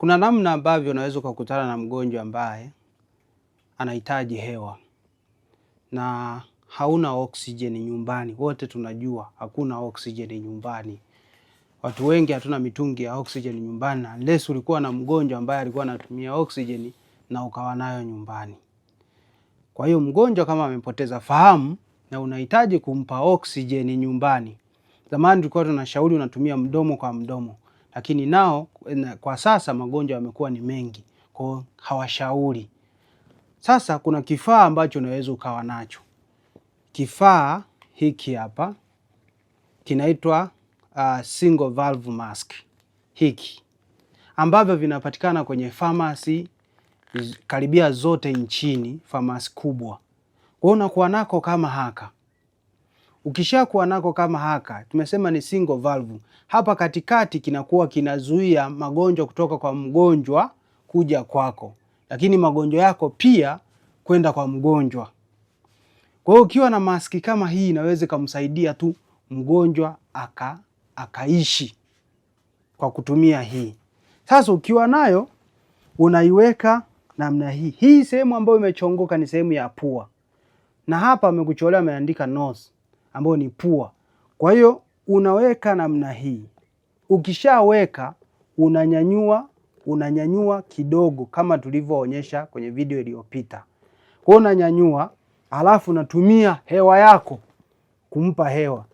Kuna namna ambavyo unaweza kukutana na mgonjwa ambaye anahitaji hewa na hauna oksijeni nyumbani. Wote tunajua hakuna oksijeni nyumbani. Watu wengi hatuna mitungi ya oksijeni nyumbani unless ulikuwa na mgonjwa ambaye alikuwa anatumia oksijeni na ukawa nayo nyumbani. Kwa hiyo mgonjwa kama amepoteza fahamu na unahitaji kumpa oksijeni nyumbani. Zamani tulikuwa tunashauri unatumia mdomo kwa mdomo, lakini nao kwa sasa magonjwa yamekuwa ni mengi, kwa hawashauri. Sasa kuna kifaa ambacho unaweza ukawa nacho. Kifaa hiki hapa kinaitwa single valve mask. Hiki ambavyo vinapatikana kwenye pharmacy karibia zote nchini, pharmacy kubwa. Kwa unakuwa nako kama haka. Ukishakuwa nako kama haka, tumesema ni single valve. Hapa katikati kinakuwa kinazuia magonjwa kutoka kwa mgonjwa kuja kwako, lakini magonjwa yako pia kwenda kwa mgonjwa. Kwa hiyo ukiwa na maski kama hii inaweza kumsaidia tu mgonjwa akaishi kwa kutumia hii. Sasa ukiwa nayo unaiweka namna hii. Hii sehemu ambayo imechongoka ni sehemu ya pua. Na hapa amekucholea ameandika nose ambayo ni pua. Kwa hiyo unaweka namna hii. Ukishaweka unanyanyua kidogo kama tulivyoonyesha kwenye video iliyopita. Kwa hiyo unanyanyua, alafu unatumia hewa yako kumpa hewa.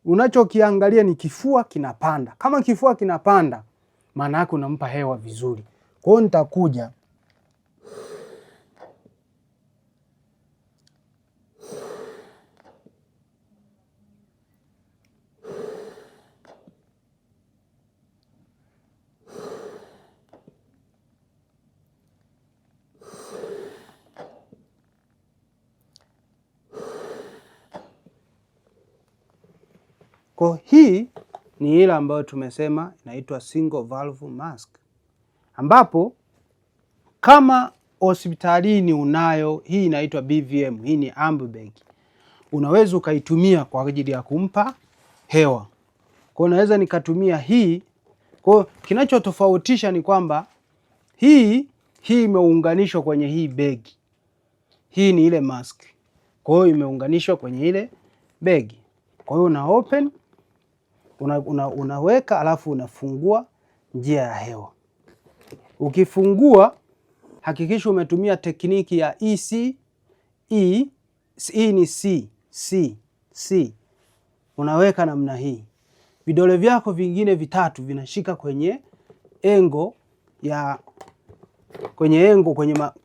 Unachokiangalia ni kifua kinapanda. Kama kifua kinapanda, maana yake unampa hewa vizuri. Kwa hiyo nitakuja kwa hii ni ile ambayo tumesema inaitwa single valve mask, ambapo kama hospitalini unayo hii inaitwa BVM, hii ni Ambibag, unaweza ukaitumia kwa ajili ya kumpa hewa. Kwa unaweza nikatumia hii. Kwa kinachotofautisha ni kwamba hii imeunganishwa kwenye hii begi. Hii ni ile mask. Kwa hiyo imeunganishwa kwenye ile begi. Kwa hiyo una open, unaweka alafu unafungua njia ya hewa. Ukifungua hakikisha umetumia tekniki ya EC. Hii ni C. Unaweka namna hii. Vidole vyako vingine vitatu vinashika kwenye engo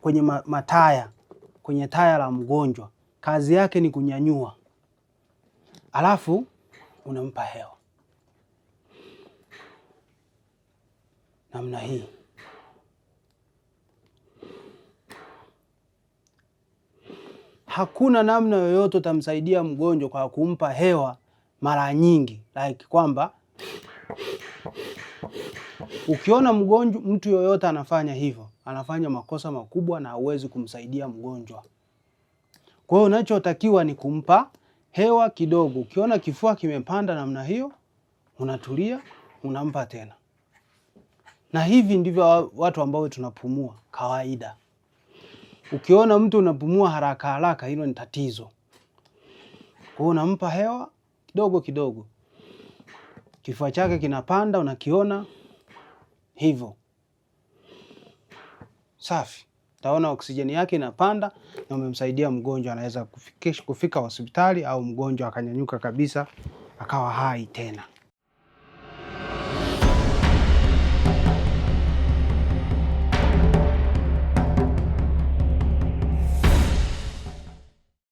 kwenye mataya, kwenye taya la mgonjwa. Kazi yake ni kunyanyua. Alafu unampa hewa namna hii. Hakuna namna yoyote utamsaidia mgonjwa kwa kumpa hewa mara nyingi, like kwamba ukiona mtu yoyote anafanya hivyo, anafanya makosa makubwa na hauwezi kumsaidia mgonjwa. Kwa hiyo unachotakiwa ni kumpa hewa kidogo. Ukiona kifua kimepanda namna hiyo, unatulia, unampa tena. Na hivi ndivyo watu ambao tunapumua kawaida. Ukiona mtu unapumua haraka haraka, hilo ni tatizo. Kwa hiyo unampa hewa kidogo kidogo. Kifua chake kinapanda, unakiona hivyo. Safi. Utaona oksijeni yake inapanda na umemsaidia mgonjwa, anaweza kufika hospitali au mgonjwa akanyanyuka kabisa akawa hai tena.